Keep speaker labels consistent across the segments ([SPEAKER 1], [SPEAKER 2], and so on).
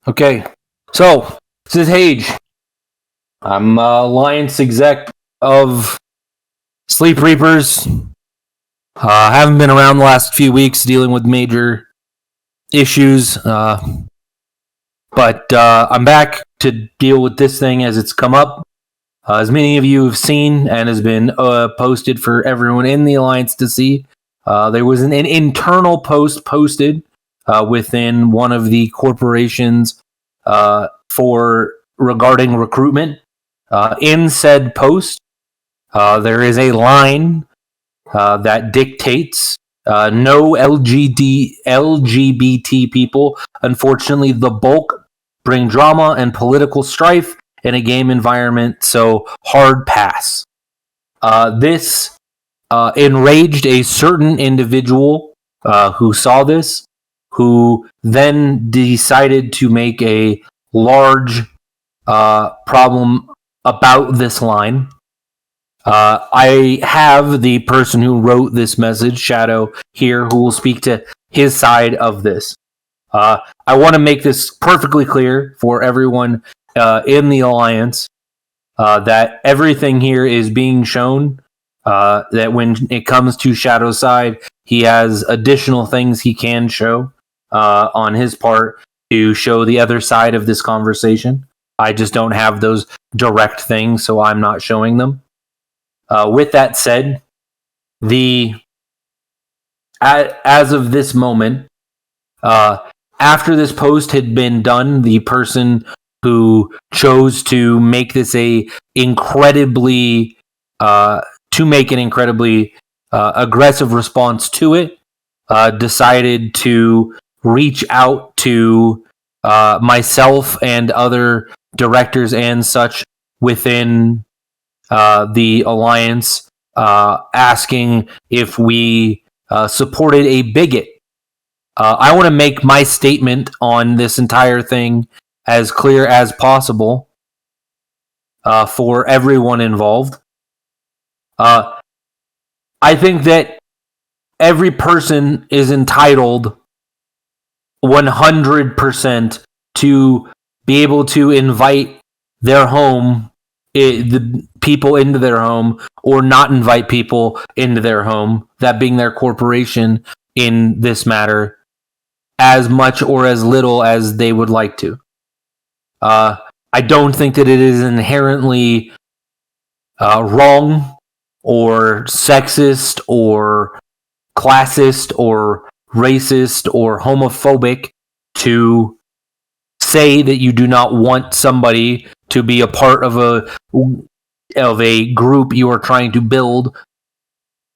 [SPEAKER 1] Okay, so this is Hage. I'm Alliance exec of Sleep Reapers. Haven't been around the last few weeks dealing with major issues, but I'm back to deal with this thing as it's come up. As many of you have seen and has been posted for everyone in the Alliance to see, there was an internal post posted within one of the corporations for regarding recruitment. In said post, there is a line that dictates no LGBT people. Unfortunately, the bulk bring drama and political strife in a game environment, so hard pass. This enraged a certain individual who saw this, who then decided to make a large problem about this line. I have the person who wrote this message, Shadow, here, who will speak to his side of this. I want to make this perfectly clear for everyone in the Alliance that everything here is being shown, that when it comes to Shadow's side, he has additional things he can show on his part to show the other side of this conversation. I just don't have those direct things, so I'm not showing them. With that said, as of this moment, after this post had been done, the person who chose to make this an incredibly aggressive response to it, decided to reach out to myself and other directors and such within the Alliance, asking if we supported a bigot. I want to make my statement on this entire thing as clear as possible for everyone involved. I think that every person is entitled 100% to be able to invite their home, the people into their home, or not invite people into their home, that being their corporation in this matter, as much or as little as they would like to. I don't think that it is inherently wrong or sexist or classist or racist or homophobic to say that you do not want somebody to be a part of a group you are trying to build,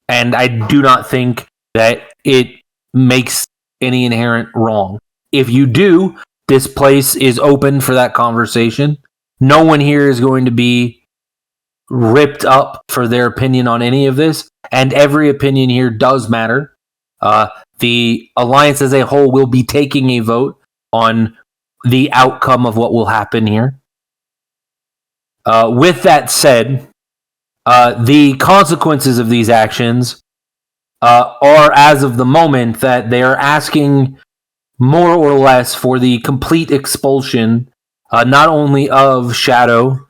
[SPEAKER 1] and I do not think that it makes any inherent wrong. If you do, this place is open for that conversation. No one here is going to be ripped up for their opinion on any of this, and every opinion here does matter. The Alliance as a whole will be taking a vote on the outcome of what will happen here. With that said, the consequences of these actions are, as of the moment, that they are asking more or less for the complete expulsion, not only of Shadow,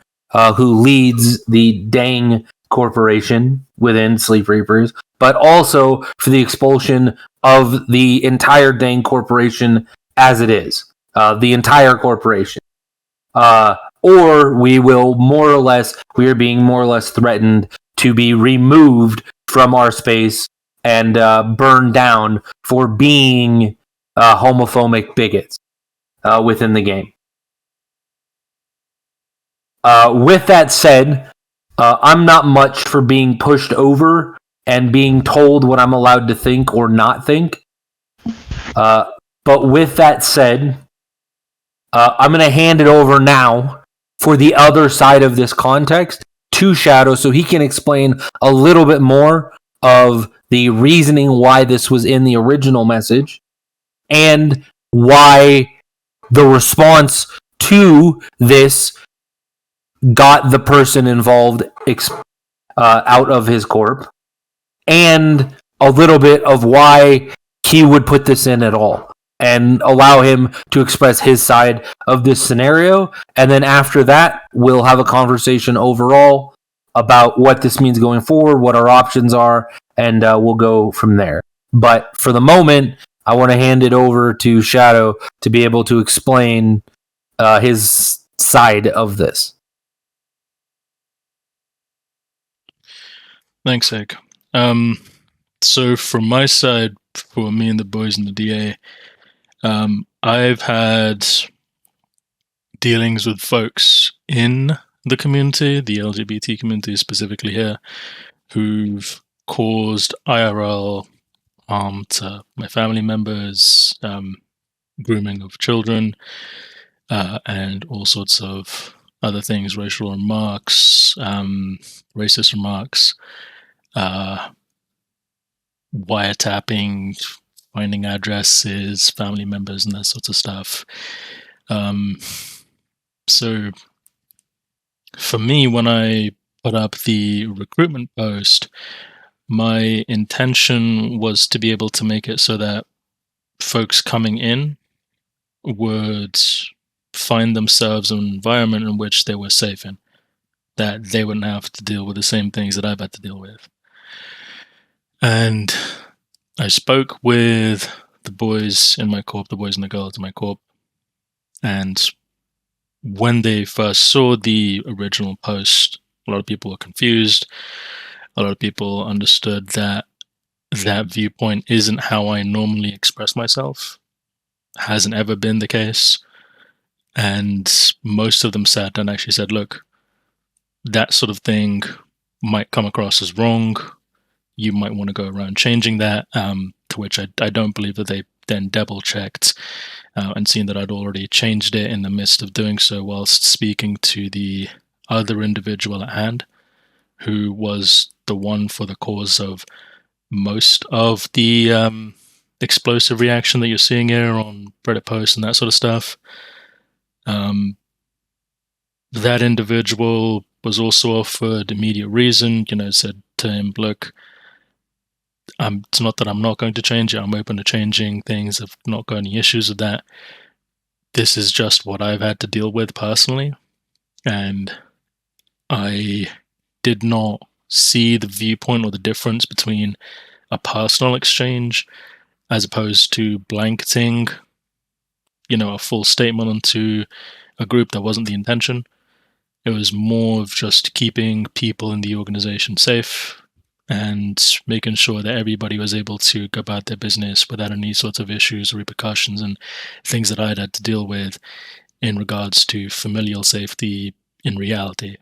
[SPEAKER 1] who leads the Dang Corporation within Sleep Reapers, but also for the expulsion of the entire Dang Corporation as it is. The entire corporation. Or we are being more or less threatened to be removed from our space and burned down for being homophobic bigots within the game. With that said, I'm not much for being pushed over and being told what I'm allowed to think or not think. But with that said, I'm going to hand it over now for the other side of this context to Shadow so he can explain a little bit more of the reasoning why this was in the original message and why the response to this got the person involved out of his corp, and a little bit of why he would put this in at all. and allow him to express his side of this scenario. And then after that, we'll have a conversation overall about what this means going forward, what our options are, and we'll go from there. But for the moment, I want to hand it over to Shadow to be able to explain his side of this.
[SPEAKER 2] Thanks, Egg. So from my side, for me and the boys in the DA, I've had dealings with folks in the community, the LGBT community specifically here, who've caused IRL harm to my family members, grooming of children, and all sorts of other things, racial remarks, racist remarks, wiretapping, finding addresses, family members, and that sorts of stuff. So for me, when I put up the recruitment post, my intention was to be able to make it so that folks coming in would find themselves in an environment in which they were safe in, that they wouldn't have to deal with the same things that I've had to deal with. And I spoke with the boys in my corp, the boys and the girls in my corp, and when they first saw the original post, a lot of people were confused. A lot of people understood that that viewpoint isn't how I normally express myself. Hasn't ever been the case. And most of them sat and actually said, look, that sort of thing might come across as wrong. You might want to go around changing that, to which I don't believe that they then double-checked and seen that I'd already changed it in the midst of doing so whilst speaking to the other individual at hand, who was the one for the cause of most of the explosive reaction that you're seeing here on Reddit posts and that sort of stuff. That individual was also offered immediate reason, said to him, look, it's not that I'm not going to change it. I'm open to changing things. I've not got any issues with that. This is just what I've had to deal with personally. And I did not see the viewpoint or the difference between a personal exchange as opposed to blanketing, a full statement onto a group that wasn't the intention. It was more of just keeping people in the organization safe and making sure that everybody was able to go about their business without any sorts of issues or repercussions and things that I'd had to deal with in regards to familial safety in reality,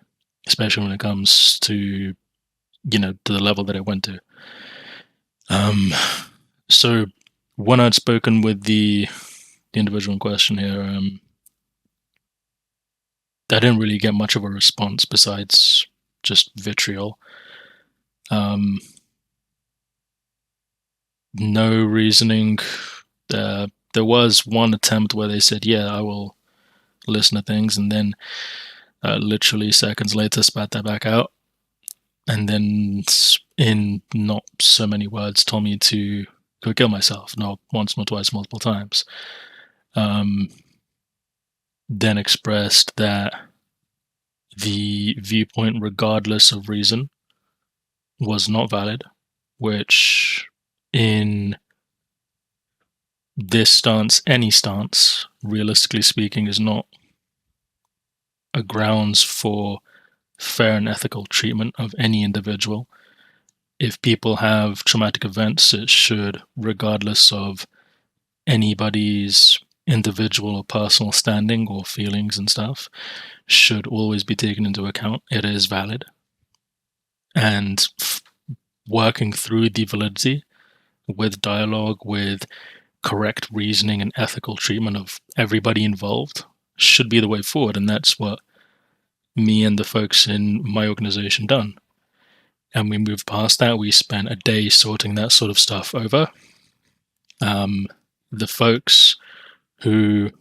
[SPEAKER 2] especially when it comes to, to the level that it went to. So when I'd spoken with the individual in question here, I didn't really get much of a response besides just vitriol. No reasoning. There was one attempt where they said, yeah, I will listen to things, and then literally seconds later spat that back out, and then in not so many words told me to go kill myself, not once, not twice, multiple times. Then expressed that the viewpoint, regardless of reason, was not valid, which in this stance, any stance, realistically speaking, is not a grounds for fair and ethical treatment of any individual. If people have traumatic events, it should, regardless of anybody's individual or personal standing or feelings and stuff, should always be taken into account. It is valid. And working through the validity with dialogue, with correct reasoning and ethical treatment of everybody involved should be the way forward. And that's what me and the folks in my organization done. And we moved past that. We spent a day sorting that sort of stuff over. The folks who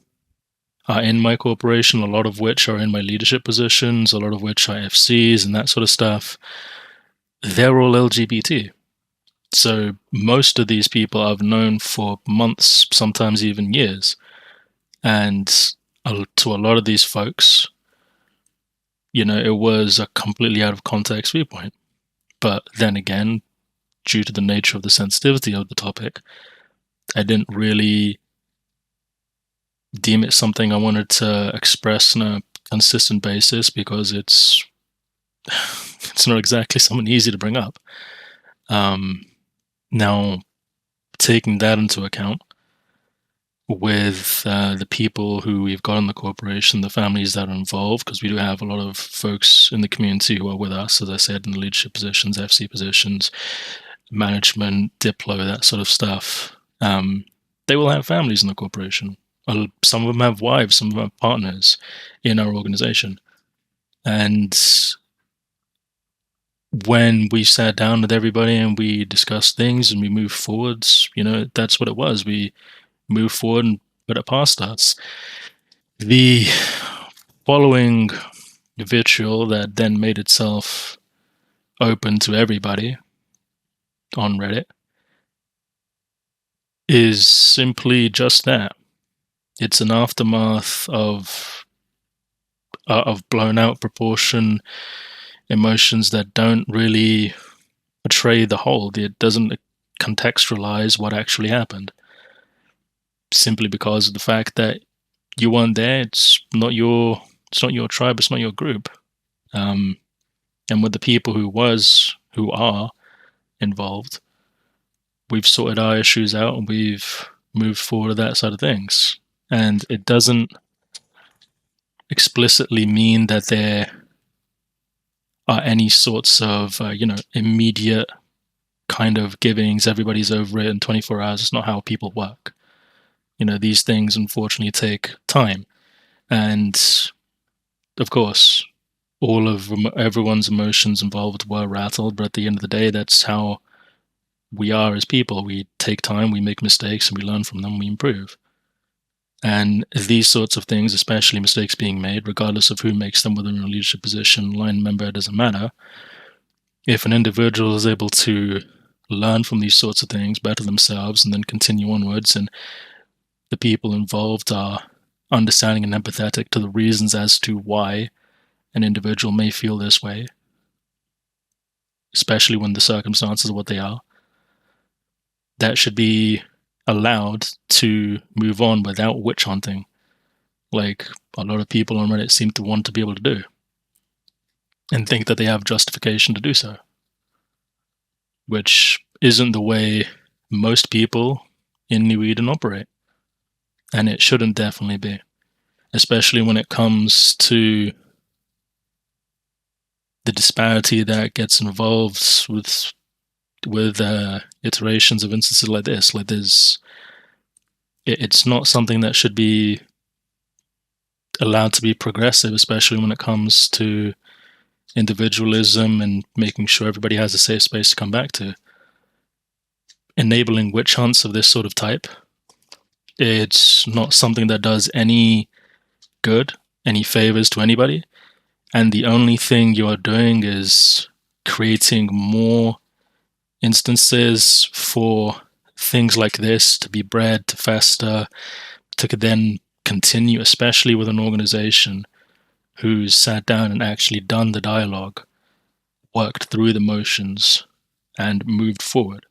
[SPEAKER 2] are in my corporation, a lot of which are in my leadership positions, a lot of which are FCs and that sort of stuff, they're all LGBT. So most of these people I've known for months, sometimes even years. And to a lot of these folks, it was a completely out of context viewpoint. But then again, due to the nature of the sensitivity of the topic, I didn't really deem it something I wanted to express on a consistent basis, because it's not exactly something easy to bring up. Now, taking that into account, with the people who we've got in the corporation, the families that are involved, because we do have a lot of folks in the community who are with us, as I said, in the leadership positions, FC positions, management, Diplo, that sort of stuff. They will have families in the corporation. Some of them have wives, some of them have partners in our organization. And when we sat down with everybody and we discussed things and we moved forwards, that's what it was. We moved forward and put it past us. The following vitriol that then made itself open to everybody on Reddit is simply just that. It's an aftermath of blown out proportion emotions that don't really portray the whole. It doesn't contextualize what actually happened, simply because of the fact that you weren't there. It's not your tribe, it's not your group. And with the people who are involved, we've sorted our issues out and we've moved forward to that side of things. And it doesn't explicitly mean that there are any sorts of immediate kind of givings, everybody's over it in 24 hours. It's not how people work. These things unfortunately take time. And of course, all of everyone's emotions involved were rattled, but at the end of the day, that's how we are as people. We take time, we make mistakes, and we learn from them, we improve. And these sorts of things, especially mistakes being made, regardless of who makes them, whether in a leadership position, line member, it doesn't matter. If an individual is able to learn from these sorts of things, better themselves, and then continue onwards, and the people involved are understanding and empathetic to the reasons as to why an individual may feel this way, especially when the circumstances are what they are, that should be allowed to move on without witch hunting, like a lot of people on Reddit seem to want to be able to do, and think that they have justification to do so, which isn't the way most people in New Eden operate. And it shouldn't definitely be, especially when it comes to the disparity that gets involved with iterations of instances like this. Like it's not something that should be allowed to be progressive, especially when it comes to individualism and making sure everybody has a safe space to come back to. Enabling witch hunts of this sort of type, it's not something that does any good, any favors to anybody. And the only thing you are doing is creating more instances for things like this to be bred, to fester, to then continue, especially with an organization who's sat down and actually done the dialogue, worked through the motions, and moved forward.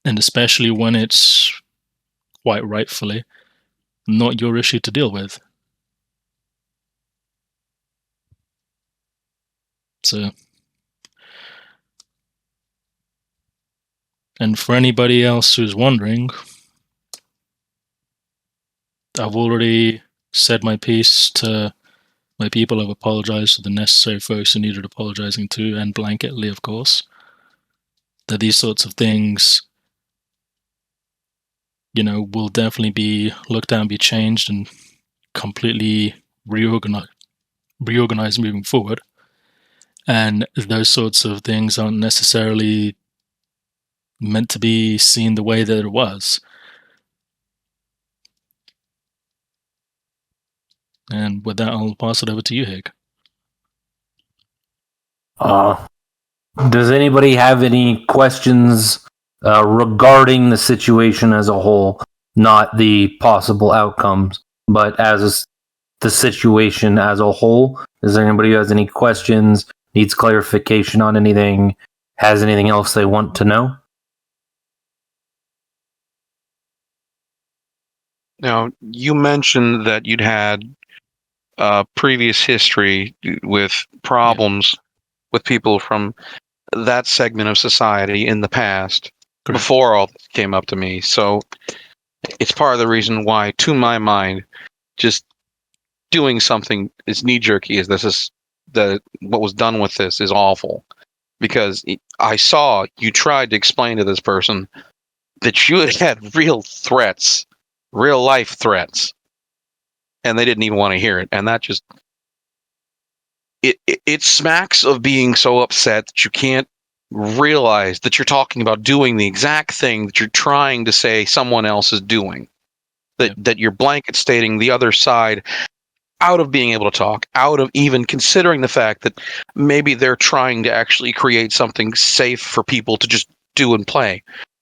[SPEAKER 2] And especially when it's, quite rightfully, not your issue to deal with. So, and for anybody else who's wondering, I've already said my piece to my people. I've apologized to the necessary folks who needed apologizing to, and blanketly, of course, that these sorts of things, will definitely be looked at and be changed and completely reorganized moving forward. And those sorts of things aren't necessarily meant to be seen the way that it was. And with that, I'll pass it over to you, Hig.
[SPEAKER 1] Does anybody have any questions regarding the situation as a whole? Not the possible outcomes, but as the situation as a whole. Is there anybody who has any questions, needs clarification on anything, has anything else they want to know?
[SPEAKER 3] Now, you mentioned that you'd had previous history with problems with people from that segment of society in the past.
[SPEAKER 2] Correct.
[SPEAKER 3] Before all this came up to me. So it's part of the reason why, to my mind, just doing something as knee-jerky as this is, what was done with this is awful. Because I saw you tried to explain to this person that you had real threats, real life threats, and they didn't even want to hear it. And that just it smacks of being so upset that you can't realize that you're talking about doing the exact thing that you're trying to say someone else is doing. That you're blanket stating the other side out of being able to talk, out of even considering the fact that maybe they're trying to actually create something safe for people to just do and play.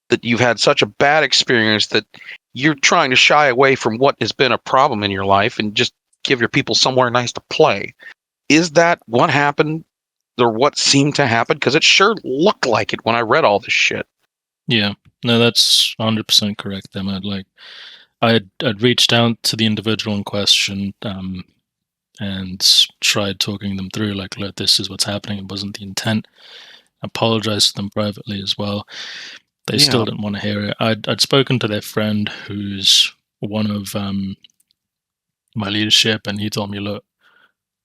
[SPEAKER 3] That you've had such a bad experience that you're trying to shy away from what has been a problem in your life and just give your people somewhere nice to play. Is that what happened, or what seemed to happen? Because it sure looked like it when I read all this shit.
[SPEAKER 2] Yeah, no, that's 100% correct, Emma. Like, I'd reached out to the individual in question and tried talking them through, like, look, this is what's happening. It wasn't the intent. I apologized to them privately as well. They still didn't want to hear it. I'd spoken to their friend who's one of my leadership, and he told me, look,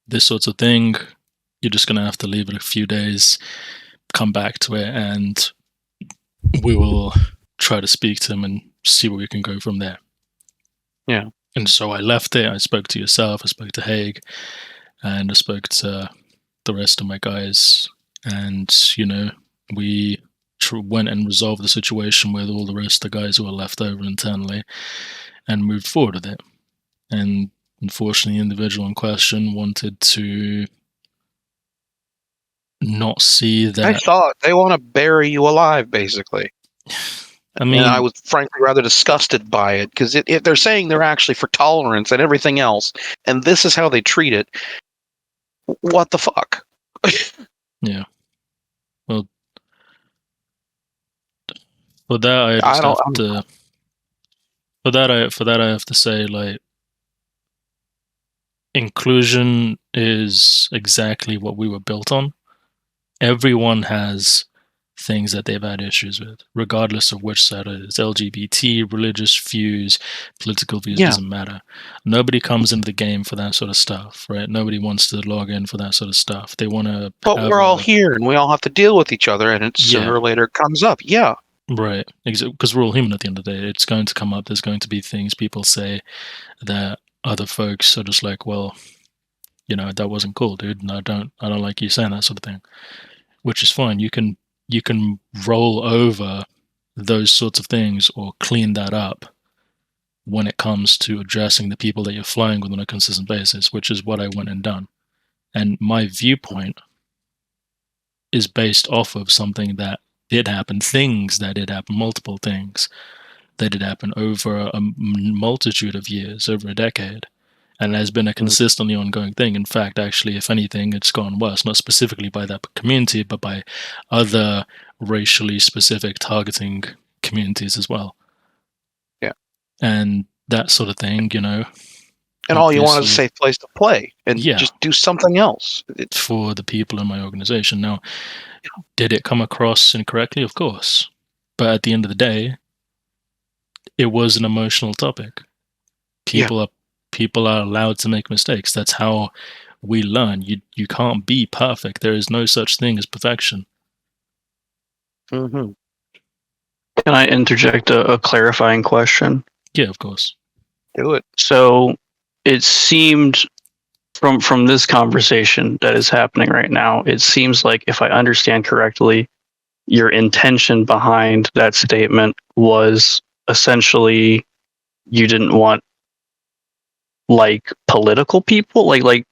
[SPEAKER 2] this sort of thing, you're just going to have to leave it a few days, come back to it, and we will try to speak to him and see where we can go from there.
[SPEAKER 3] Yeah.
[SPEAKER 2] And so I left it. I spoke to yourself, I spoke to Haig, and I spoke to the rest of my guys. And, we went and resolved the situation with all the rest of the guys who were left over internally and moved forward with it. And unfortunately, the individual in question wanted to not see that.
[SPEAKER 3] I thought they want to bury you alive, basically.
[SPEAKER 2] I mean,
[SPEAKER 3] and I was frankly rather disgusted by it, because if they're saying they're actually for tolerance and everything else, and this is how they treat it, what the fuck?
[SPEAKER 2] Yeah. Well, for that I just have to. For that I have to say, like, inclusion is exactly what we were built on. Everyone has things that they've had issues with, regardless of which side it is. LGBT, religious views, political views, doesn't matter. Nobody comes into the game for that sort of stuff, right? Nobody wants to log in for that sort of stuff. They want to.
[SPEAKER 3] But we're all here, and we all have to deal with each other, and it sooner or later comes up. Yeah.
[SPEAKER 2] Right. Because we're all human at the end of the day. It's going to come up. There's going to be things people say that other folks are just like, well, that wasn't cool, dude, and I don't like you saying that sort of thing, which is fine. You can roll over those sorts of things or clean that up when it comes to addressing the people that you're flying with on a consistent basis, which is what I went and done. And my viewpoint is based off of something that did happen, things that did happen, multiple things that did happen over a multitude of years, over a decade. And it has been a consistently ongoing thing. In fact, actually, if anything, it's gone worse, not specifically by that community, but by other racially specific targeting communities as well.
[SPEAKER 3] Yeah.
[SPEAKER 2] And that sort of thing,
[SPEAKER 3] And all you want is a safe place to play and just do something else.
[SPEAKER 2] For the people in my organization. Now, did it come across incorrectly? Of course. But at the end of the day, it was an emotional topic. People are allowed to make mistakes. That's how we learn. You can't be perfect. There is no such thing as perfection.
[SPEAKER 3] Mm-hmm.
[SPEAKER 4] Can I interject a clarifying question?
[SPEAKER 2] Yeah, of course.
[SPEAKER 3] Do it.
[SPEAKER 4] So it seemed from this conversation that is happening right now, it seems like, if I understand correctly, your intention behind that statement was essentially you didn't want like political people, like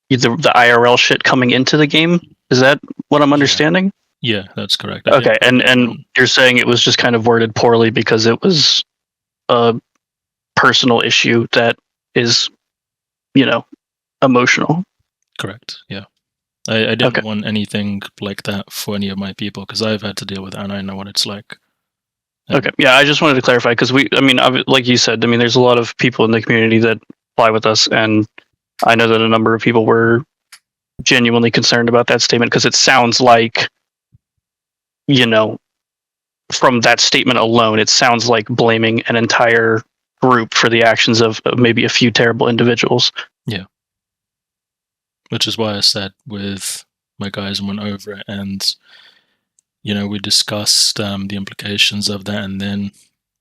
[SPEAKER 4] the IRL shit coming into the game. Is that what I'm understanding?
[SPEAKER 2] Yeah, that's correct. I
[SPEAKER 4] Okay,
[SPEAKER 2] think-
[SPEAKER 4] and you're saying it was just kind of worded poorly because it was a personal issue that is, emotional.
[SPEAKER 2] Correct. Yeah. I didn't
[SPEAKER 4] Okay.
[SPEAKER 2] want anything like that for any of my people because I've had to deal with it and I know what it's like.
[SPEAKER 4] Okay. Yeah, I just wanted to clarify because like you said, there's a lot of people in the community that fly with us, and I know that a number of people were genuinely concerned about that statement because it sounds like, from that statement alone, it sounds like blaming an entire group for the actions of maybe a few terrible individuals.
[SPEAKER 2] Which is why I sat with my guys and went over it, and we discussed the implications of that, and then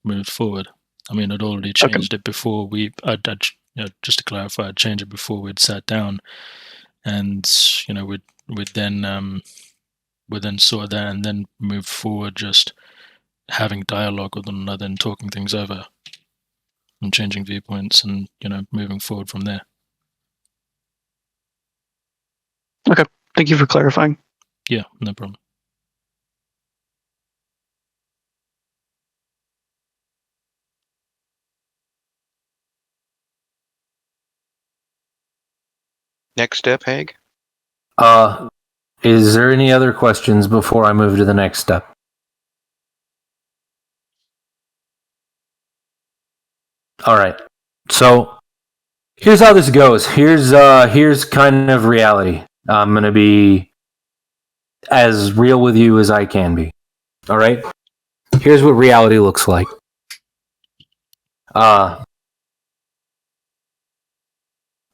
[SPEAKER 2] moved forward. I mean, I'd already changed it before just to clarify, I'd changed it before we'd sat down, and we'd then sort that, and then move forward, just having dialogue with one another and talking things over, and changing viewpoints, and moving forward from there.
[SPEAKER 4] Thank you for clarifying.
[SPEAKER 2] Yeah, no problem.
[SPEAKER 3] Next step, Haig?
[SPEAKER 1] Is there any other questions before I move to the next step? All right. So here's how this goes. Here's kind of reality. I'm going to be as real with you as I can be. All right? Here's what reality looks like.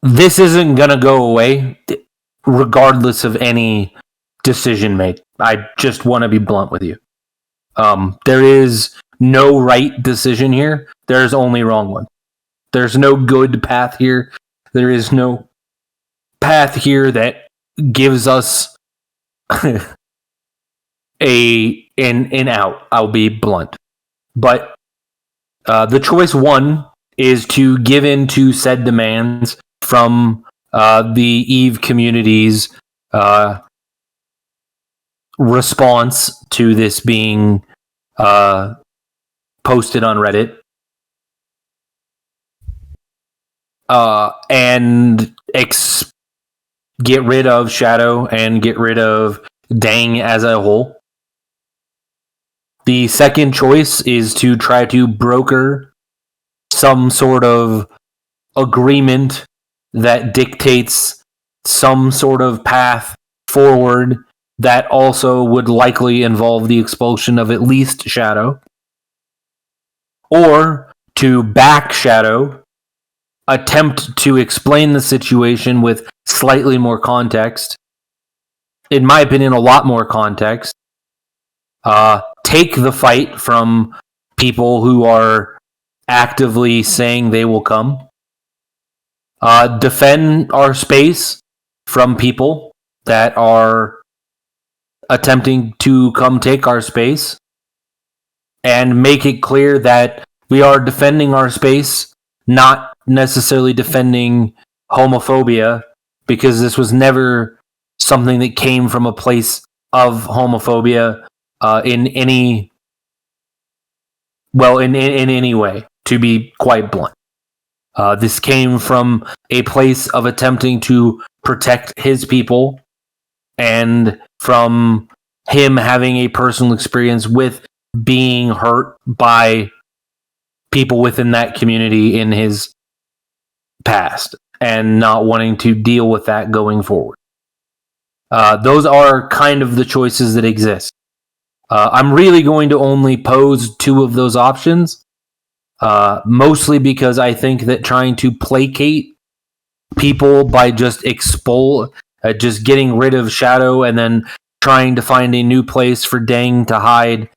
[SPEAKER 1] This isn't going to go away regardless of any decision made. I just want to be blunt with you. There is no right decision here. There's only wrong one. There's no good path here. There is no path here that gives us an out. I'll be blunt. But the choice one is to give in to said demands from the EVE community's response to this being posted on Reddit. And get rid of Shadow and get rid of Dang as a whole. The second choice is to try to broker some sort of agreement that dictates some sort of path forward that also would likely involve the expulsion of at least Shadow. Or to back Shadow, attempt to explain the situation with slightly more context. In my opinion, a lot more context. Take the fight from people who are actively saying they will come. Defend our space from people that are attempting to come take our space. And make it clear that we are defending our space, not necessarily defending homophobia, because this was never something that came from a place of homophobia in any way, to be quite blunt. This came from a place of attempting to protect his people and from him having a personal experience with being hurt by people within that community in his past and not wanting to deal with that going forward. Those are kind of the choices that exist. I'm really going to only pose two of those options, mostly because I think that trying to placate people by just just getting rid of Shadow and then trying to find a new place for Dang to hide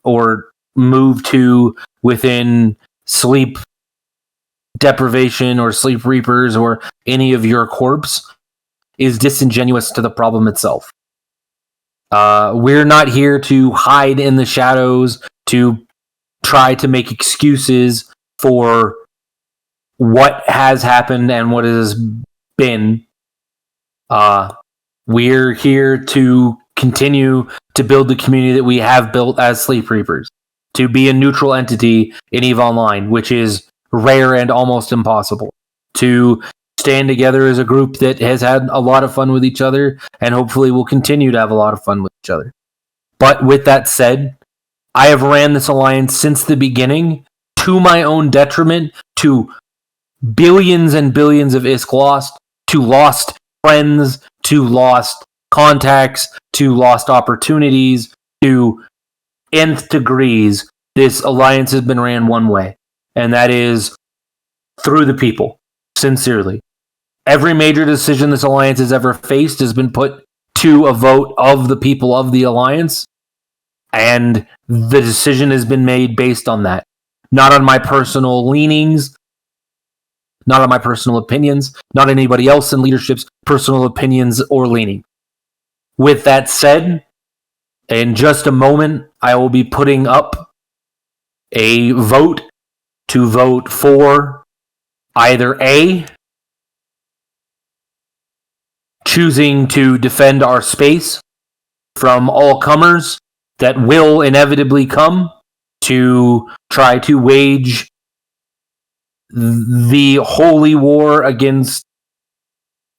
[SPEAKER 1] or move to within sleep deprivation or sleep reapers or any of your corpse is disingenuous to the problem itself. We're not here to hide in the shadows to try to make excuses for what has happened and what has been. We're here to continue to build the community that we have built as Sleep Reapers, to be a neutral entity in EVE Online, which is rare and almost impossible, to stand together as a group that has had a lot of fun with each other and hopefully will continue to have a lot of fun with each other. But with that said, I have ran this alliance since the beginning to my own detriment, to billions and billions of ISK lost, to lost friends, to lost contacts, to lost opportunities, to nth degrees. This alliance has been ran one way, and that is through the people, sincerely. Every major decision this alliance has ever faced has been put to a vote of the people of the alliance, and the decision has been made based on that. Not on my personal leanings, not on my personal opinions, not anybody else in leadership's personal opinions or leaning. With that said, in just a moment, I will be putting up a vote to vote for either A, choosing to defend our space from all comers that will inevitably come to try to wage the holy war against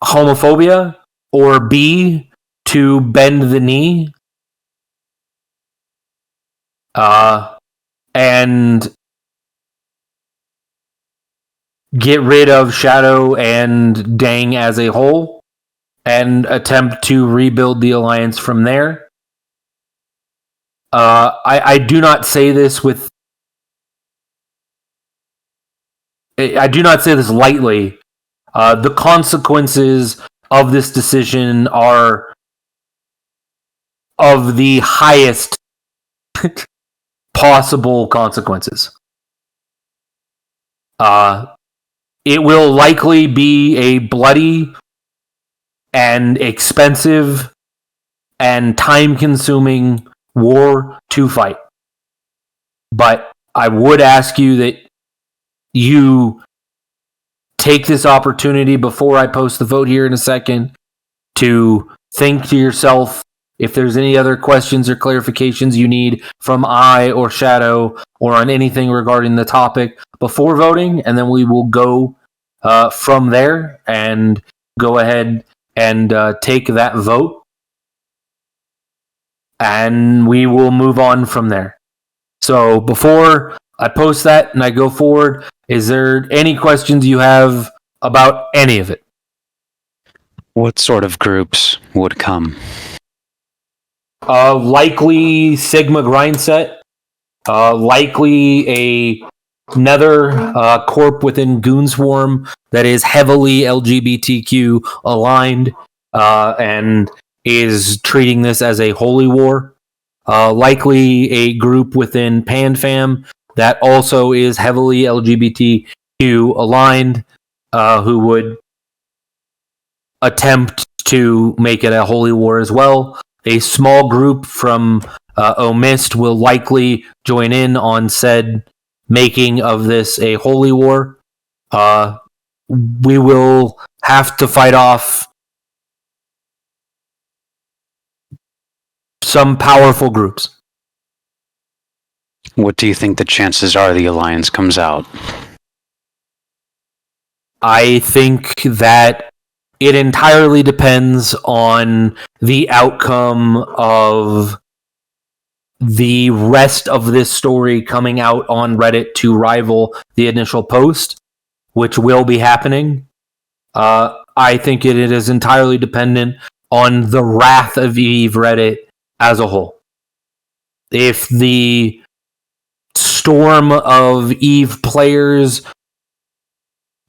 [SPEAKER 1] homophobia, or B, to bend the knee and get rid of Shadow and Dang as a whole and attempt to rebuild the alliance from there. I do not say this with... I do not say this lightly. The consequences of this decision are of the highest possible consequences. It will likely be a bloody and expensive and time-consuming war to fight. But I would ask you that you take this opportunity before I post the vote here in a second to think to yourself if there's any other questions or clarifications you need from I or Shadow or on anything regarding the topic before voting, and then we will go from there and go ahead and take that vote, and we will move on from there. So before I post that and I go forward, is there any questions you have about any of it?
[SPEAKER 5] What sort of groups would come?
[SPEAKER 1] Likely Sigma Grindset. Likely another corp within Goonswarm that is heavily LGBTQ aligned and is treating this as a holy war. Likely a group within PanFam that also is heavily LGBTQ aligned, who would attempt to make it a holy war as well. A small group from Omist will likely join in on said making of this a holy war. We will have to fight off some powerful groups.
[SPEAKER 5] What do you think the chances are the Alliance comes out?
[SPEAKER 1] I think that it entirely depends on the outcome of the rest of this story coming out on Reddit to rival the initial post, which will be happening. I think it is entirely dependent on the wrath of EVE Reddit as a whole. If the storm of EVE players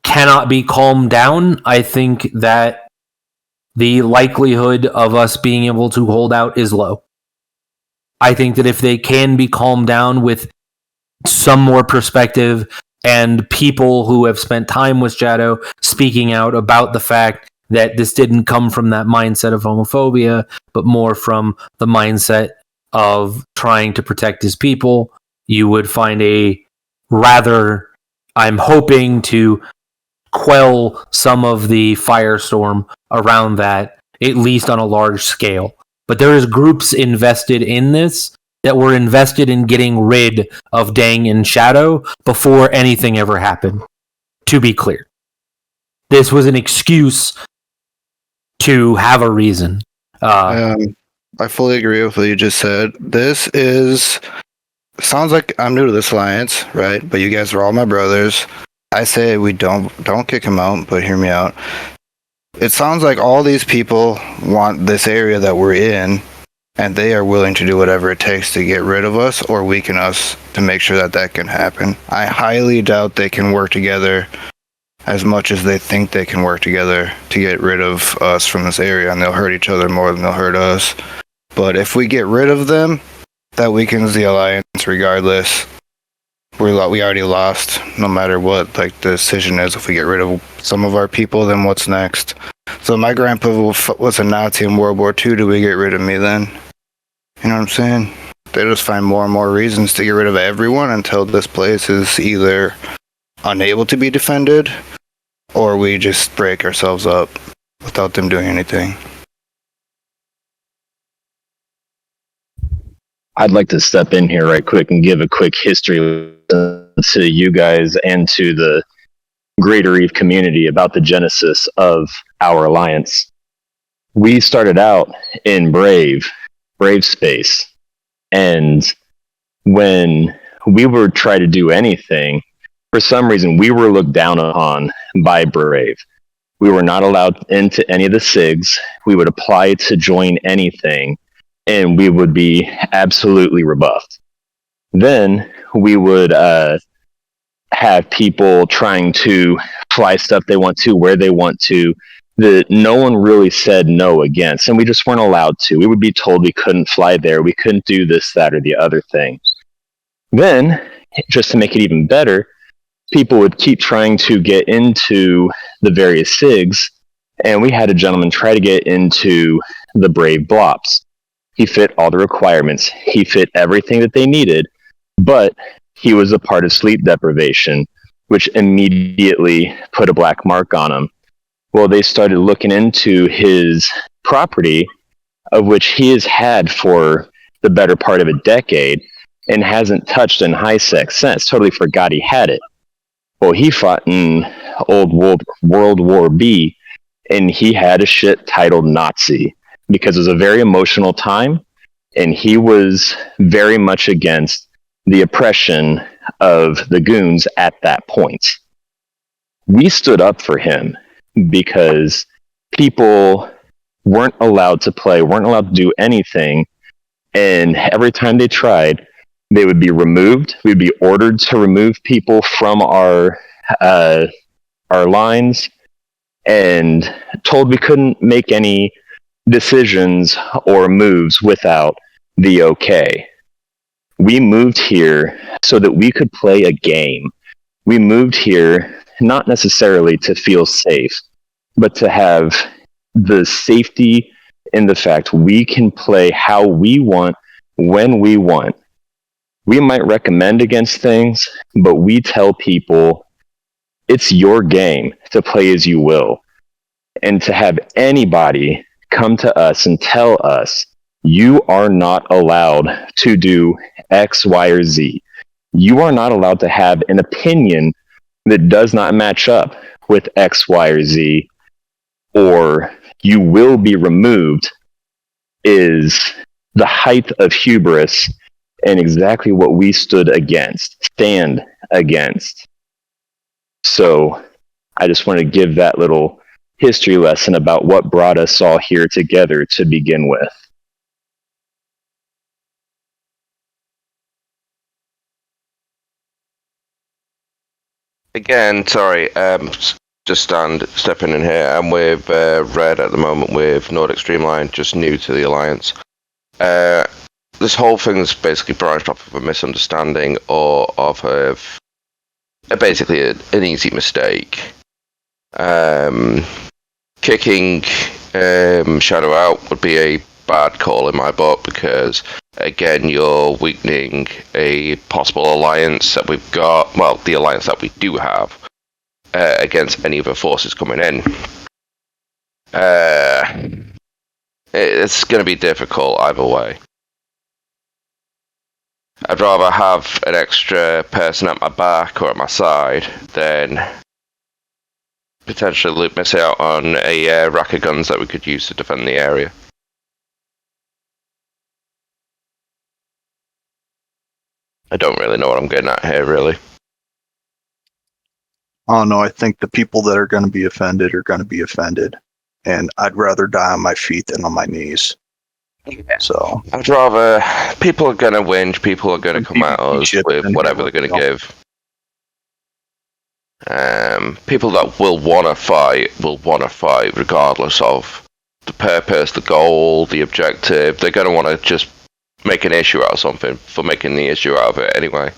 [SPEAKER 1] cannot be calmed down, I think that the likelihood of us being able to hold out is low. I think that if they can be calmed down with some more perspective and people who have spent time with Shadow speaking out about the fact that this didn't come from that mindset of homophobia, but more from the mindset of trying to protect his people, you would find a rather, I'm hoping to quell some of the firestorm around that, at least on a large scale. but there is groups invested in this that were invested in getting rid of Dang and Shadow before anything ever happened, to be clear. This was an excuse to have a reason.
[SPEAKER 6] I fully agree with what you just said. Sounds like I'm new to this alliance, right? But you guys are all my brothers. I say we don't kick him out, but hear me out. It sounds like all these people want this area that we're in, and they are willing to do whatever it takes to get rid of us or weaken us to make sure that can happen. I highly doubt they can work together as much as they think they can work together to get rid of us from this area, and they'll hurt each other more than they'll hurt us. But if we get rid of them, that weakens the alliance regardless. We already lost, no matter what the decision is. If we get rid of some of our people, then what's next? So my grandpa was a Nazi in World War II. Do we get rid of me then? You know what I'm saying? They just find more and more reasons to get rid of everyone until this place is either unable to be defended or we just break ourselves up without them doing anything.
[SPEAKER 7] I'd like to step in here right quick and give a quick history to you guys and to the greater Eve community about the genesis of our alliance. We started out in Brave space, and when we would try to do anything, for some reason we were looked down upon by Brave. We were not allowed into any of the SIGs. We would apply to join anything, and we would be absolutely rebuffed. Then we would have people trying to fly stuff they want to, where they want to, that no one really said no against, and we just weren't allowed to. We would be told we couldn't fly there, we couldn't do this, that, or the other thing. Then, just to make it even better, people would keep trying to get into the various SIGs, and we had a gentleman try to get into the Brave Blops. He fit all the requirements. He fit everything that they needed, but he was a part of sleep deprivation, which immediately put a black mark on him. Well, they started looking into his property, of which he has had for the better part of a decade and hasn't touched in high sec since. Totally forgot he had it. Well, he fought in old World War B, and he had a shit titled Nazi, because it was a very emotional time, and he was very much against the oppression of the goons at that point. We stood up for him because people weren't allowed to play, weren't allowed to do anything, and every time they tried, they would be removed. We'd be ordered to remove people from our lines, and told we couldn't make any decisions or moves without the okay. We moved here so that we could play a game. We moved here not necessarily to feel safe, but to have the safety in the fact we can play how we want, when we want. We might recommend against things, but we tell people it's your game to play as you will. And to have anybody come to us and tell us, you are not allowed to do X, Y, or Z. You are not allowed to have an opinion that does not match up with X, Y, or Z, or you will be removed, is the height of hubris and exactly what we stand against. So I just want to give that little history lesson about what brought us all here together to begin with.
[SPEAKER 8] Again, sorry, just stepping in here. I'm with Red at the moment with Nordic Streamline, just new to the Alliance. This whole thing's basically branched off of a misunderstanding or of basically an easy mistake. Kicking Shadow out would be a bad call in my book because, again, you're weakening a possible alliance that we've got, well, the alliance that we do have, against any other forces coming in. it's going to be difficult either way. I'd rather have an extra person at my back or at my side than potentially miss out on a rack of guns that we could use to defend the area. I don't really know what I'm getting at here, really.
[SPEAKER 9] Oh no, I think the people that are going to be offended are going to be offended, and I'd rather die on my feet than on my knees. So
[SPEAKER 8] I'd rather people are going to whinge, people are going to come at us with whatever they're going to give. People that will want to fight regardless of the purpose, the goal, the objective. They're going to want to just make an issue out of something for making the issue out of it anyway.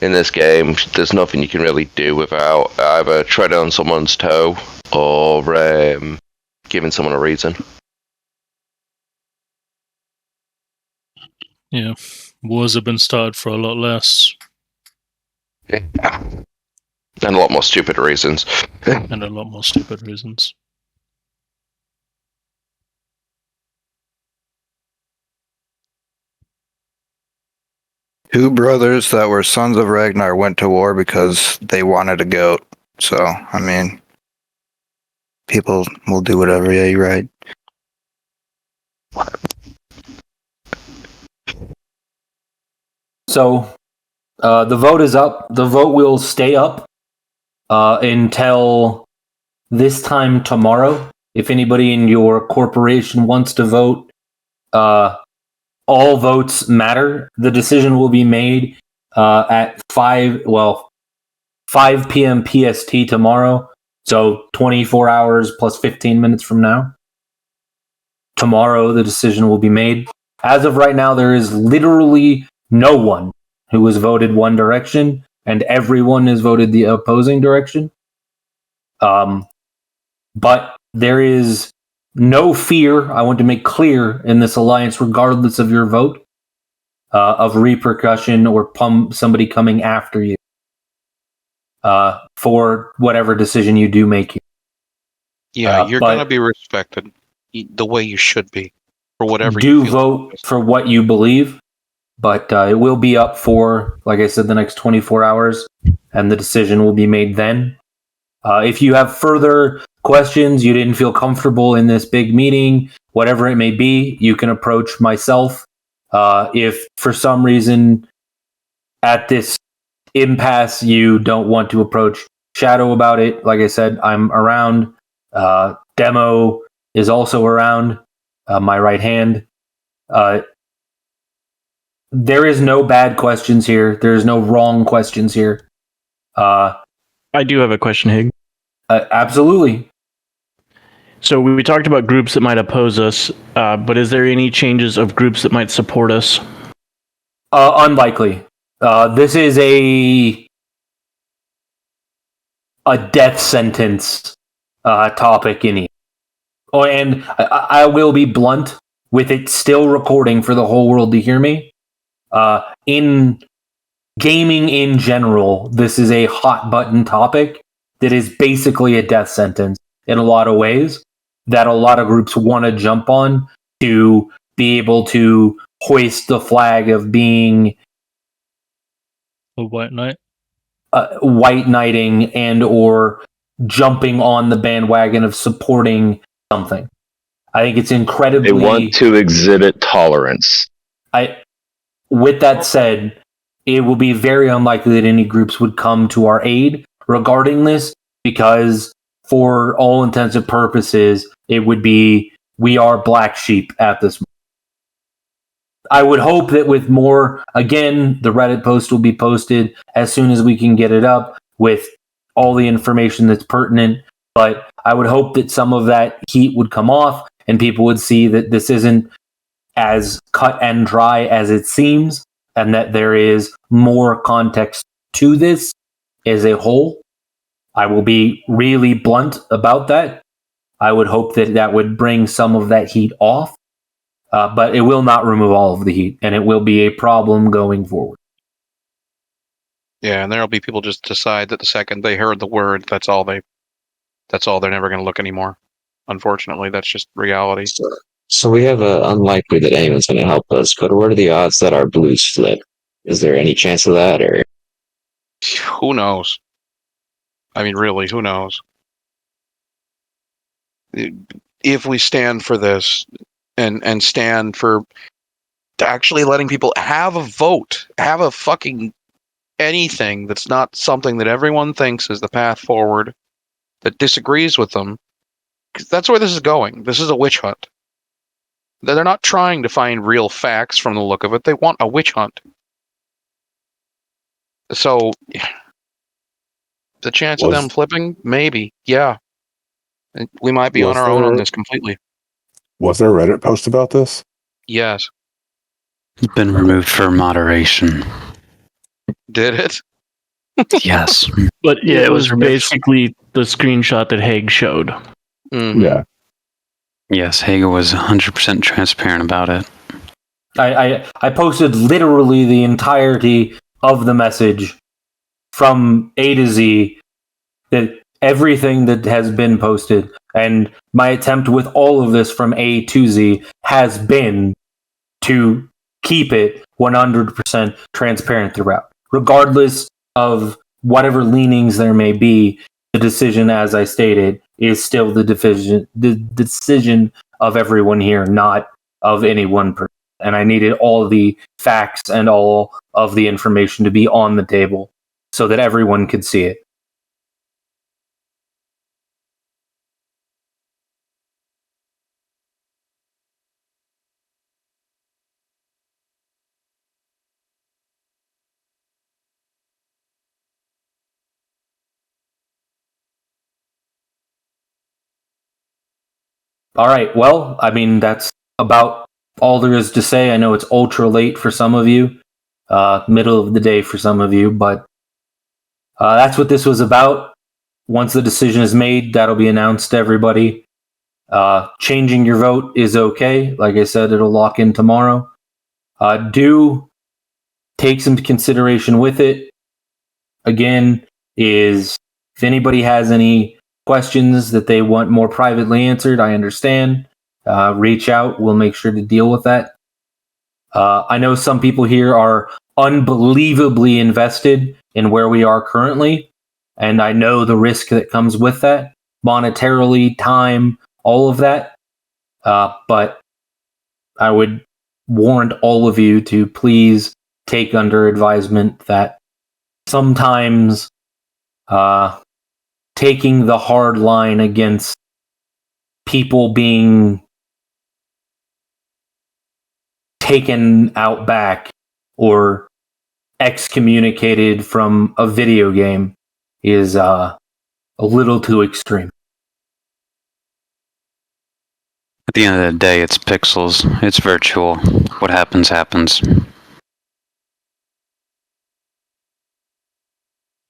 [SPEAKER 8] In this game, there's nothing you can really do without either treading on someone's toe or giving someone a reason.
[SPEAKER 2] Yeah, wars have been started for a lot less.
[SPEAKER 8] Yeah. And a lot more stupid reasons.
[SPEAKER 2] And a lot more stupid reasons.
[SPEAKER 6] Two brothers that were sons of Ragnar went to war because they wanted a goat. So, I mean, people will do whatever. Yeah, you're right.
[SPEAKER 1] So, the vote is up. The vote will stay up until this time tomorrow. If anybody in your corporation wants to vote, all votes matter. The decision will be made at 5 p.m. PST tomorrow. So 24 hours plus 15 minutes from now. Tomorrow, the decision will be made. As of right now, there is literally no one who has voted one direction, and everyone has voted the opposing direction. But there is no fear, I want to make clear, in this alliance, regardless of your vote, of repercussion or somebody coming after you for whatever decision you do make.
[SPEAKER 3] Yeah, you're going to be respected the way you should be for whatever
[SPEAKER 1] you do. Vote for what you believe, but it will be up for, like I said, the next 24 hours, and the decision will be made then. If you have further questions, you didn't feel comfortable in this big meeting, whatever it may be, you can approach myself. If for some reason at this impasse you don't want to approach Shadow about it, like I said, I'm around. Demo is also around, my right hand. There is no bad questions here. There's no wrong questions here.
[SPEAKER 4] I do have a question, Hig.
[SPEAKER 1] Absolutely.
[SPEAKER 4] So we talked about groups that might oppose us, but is there any changes of groups that might support us?
[SPEAKER 1] Unlikely. This is a death sentence topic in here. Oh, and I will be blunt with it still recording for the whole world to hear me. In gaming in general, this is a hot button topic that is basically a death sentence in a lot of ways that a lot of groups want to jump on to be able to hoist the flag of being
[SPEAKER 2] a white knight,
[SPEAKER 1] white knighting, and or jumping on the bandwagon of supporting something. I think it's incredibly.
[SPEAKER 7] They want to exhibit tolerance.
[SPEAKER 1] With that said, it will be very unlikely that any groups would come to our aid regarding this, because for all intents and purposes, it would be, we are black sheep at this moment. I would hope that with more, again, the Reddit post will be posted as soon as we can get it up with all the information that's pertinent, but I would hope that some of that heat would come off and people would see that this isn't as cut and dry as it seems, and that there is more context to this as a whole. I will be really blunt about that. I would hope that that would bring some of that heat off, but it will not remove all of the heat, and it will be a problem going forward.
[SPEAKER 3] Yeah, and there'll be people just decide that the second they heard the word, that's all they That's all. They're never going to look anymore. Unfortunately, that's just reality.
[SPEAKER 10] So we have a unlikely that anyone's going to help us, but what are the odds that our blues flip? Is there any chance of that, or?
[SPEAKER 3] Who knows? I mean, really, who knows? If we stand for this and stand for actually letting people have a vote, have a fucking anything that's not something that everyone thinks is the path forward, that disagrees with them, because that's where this is going. This is a witch hunt. They're not trying to find real facts from the look of it. They want a witch hunt. So, the chance of them flipping, maybe, yeah. We might be on our own on this completely.
[SPEAKER 11] Was there a Reddit post about this?
[SPEAKER 3] Yes.
[SPEAKER 5] Been removed for moderation.
[SPEAKER 3] Did it?
[SPEAKER 5] Yes.
[SPEAKER 4] But
[SPEAKER 12] Yeah, it was
[SPEAKER 4] myth.
[SPEAKER 12] basically the screenshot that Haig showed.
[SPEAKER 3] Mhm.
[SPEAKER 11] Yeah.
[SPEAKER 5] Yes, Hager was 100% transparent about it.
[SPEAKER 1] I posted literally the entirety of the message from A to Z, that everything that has been posted, and my attempt with all of this from A to Z has been to keep it 100% transparent throughout, regardless of whatever leanings there may be. The decision, as I stated, is still the decision of everyone here, not of any one person. And I needed all the facts and all of the information to be on the table so that everyone could see it. All right. Well, I mean, that's about all there is to say. I know it's ultra late for some of you, middle of the day for some of you, but that's what this was about. Once the decision is made, that'll be announced to everybody. Changing your vote is okay. Like I said, it'll lock in tomorrow. Do take some consideration with it. Again, is if anybody has any questions that they want more privately answered, I understand. Reach out. We'll make sure to deal with that. I know some people here are unbelievably invested in where we are currently, and I know the risk that comes with that, monetarily, time, all of that. But I would warrant all of you to please take under advisement that sometimes taking the hard line against people being taken out back or excommunicated from a video game is a little too extreme.
[SPEAKER 5] At the end of the day, it's pixels. It's virtual. What happens, happens.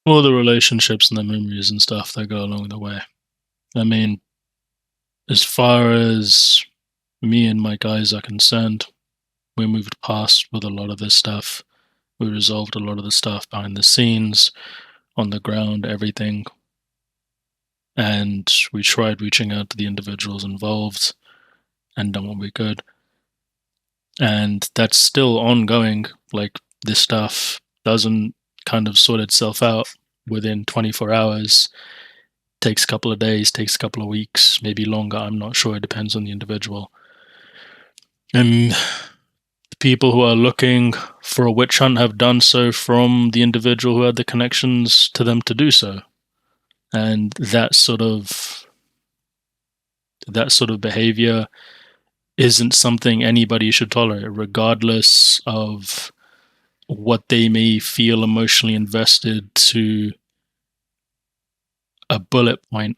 [SPEAKER 2] All the relationships and the memories and stuff that go along the way. I mean, as far as me and my guys are concerned, we moved past with a lot of this stuff. We resolved a lot of the stuff behind the scenes, on the ground, everything. And we tried reaching out to the individuals involved and done what we could. And that's still ongoing. Like, this stuff doesn't kind of sort itself out within 24 hours. Takes a couple of days, takes a couple of weeks, maybe longer. I'm not sure. It depends on the individual. And the people who are looking for a witch hunt have done so from the individual who had the connections to them to do so. And that sort of behavior isn't something anybody should tolerate, regardless of what they may feel emotionally invested to a bullet point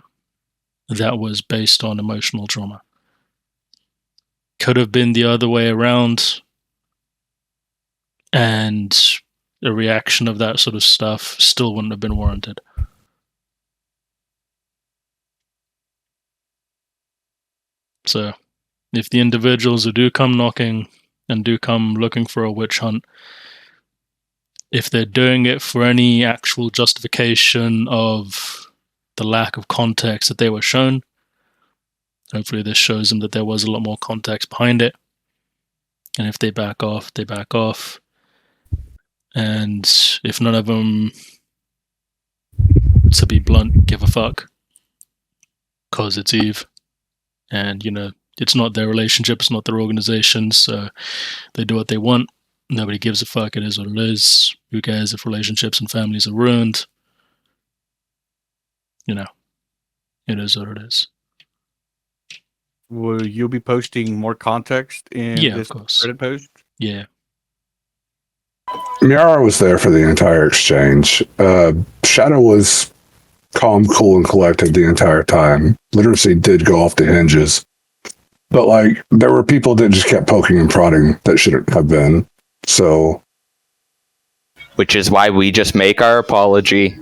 [SPEAKER 2] that was based on emotional trauma. Could have been the other way around, and a reaction of that sort of stuff still wouldn't have been warranted. So, if the individuals who do come knocking and do come looking for a witch hunt, if they're doing it for any actual justification of the lack of context that they were shown. Hopefully this shows them that there was a lot more context behind it. And if they back off, they back off. And if none of them, to be blunt, give a fuck, because it's Eve. And, it's not their relationship, it's not their organization, so they do what they want. Nobody gives a fuck, it is what it is. Who cares if relationships and families are ruined? It is what it is.
[SPEAKER 13] Will you be posting more context in this Reddit post?
[SPEAKER 2] Yeah.
[SPEAKER 11] Miara was there for the entire exchange. Shadow was calm, cool, and collected the entire time. Literacy did go off the hinges. But, there were people that just kept poking and prodding that shouldn't have been. So.
[SPEAKER 14] Which is why we just make our apology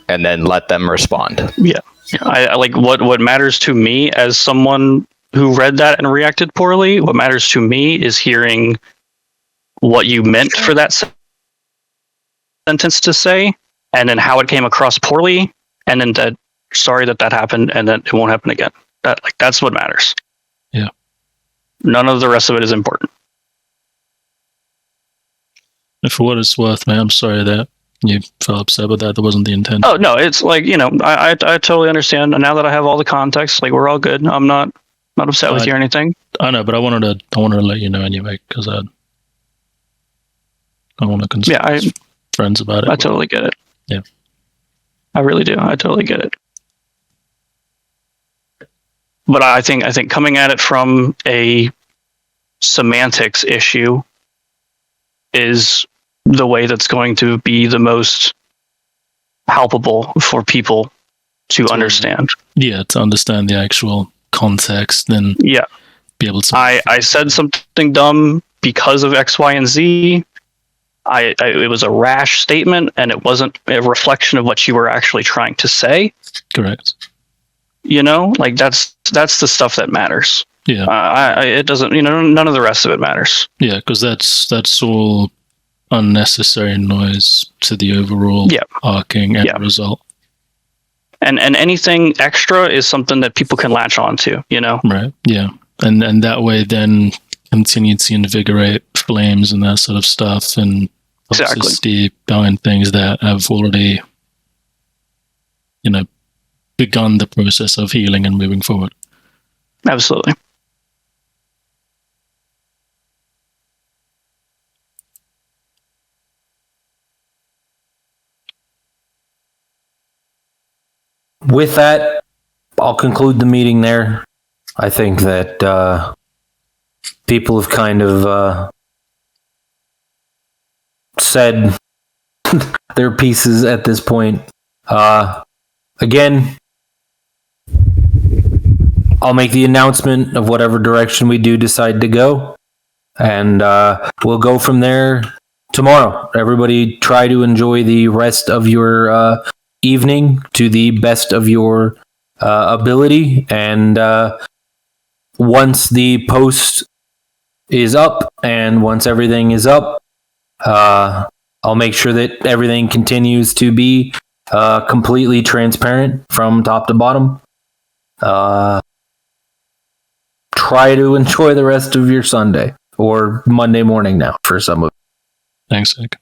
[SPEAKER 14] and then let them respond.
[SPEAKER 4] Yeah. I like what matters to me as someone who read that and reacted poorly. What matters to me is hearing what you meant for that sentence to say, and then how it came across poorly, and then that sorry that happened, and that it won't happen again. That's what matters.
[SPEAKER 2] Yeah.
[SPEAKER 4] None of the rest of it is important.
[SPEAKER 2] And for what it's worth, man, I'm sorry that you felt upset about that. That wasn't the intent.
[SPEAKER 4] Oh no, it's I totally understand. And now that I have all the context, we're all good. I'm not upset with you or anything.
[SPEAKER 2] I know, but I wanted to let you know anyway, because I want to consult friends about it.
[SPEAKER 4] I totally get it.
[SPEAKER 2] Yeah.
[SPEAKER 4] I really do. I totally get it. But I think coming at it from a semantics issue is the way that's going to be the most palpable for people to understand.
[SPEAKER 2] Yeah, to understand the actual context, then
[SPEAKER 4] be able to. I said something dumb because of X, Y, and Z. It was a rash statement, and it wasn't a reflection of what you were actually trying to say.
[SPEAKER 2] Correct.
[SPEAKER 4] That's the stuff that matters.
[SPEAKER 2] Yeah.
[SPEAKER 4] It doesn't. None of the rest of it matters.
[SPEAKER 2] Yeah, because that's all unnecessary noise to the overall arcing end result.
[SPEAKER 4] And anything extra is something that people can latch on to.
[SPEAKER 2] Right. Yeah. And that way, then continue to invigorate flames and that sort of stuff, and toxicity behind things that have already, begun the process of healing and moving forward.
[SPEAKER 4] Absolutely.
[SPEAKER 1] With that, I'll conclude the meeting there. I think that people have kind of said their pieces at this point. Again, I'll make the announcement of whatever direction we do decide to go, and we'll go from there tomorrow. Everybody try to enjoy the rest of your evening to the best of your ability, and once the post is up and once everything is up, I'll make sure that everything continues to be completely transparent from top to bottom. Try to enjoy the rest of your Sunday or Monday morning now for some of.
[SPEAKER 2] Thanks, Nick.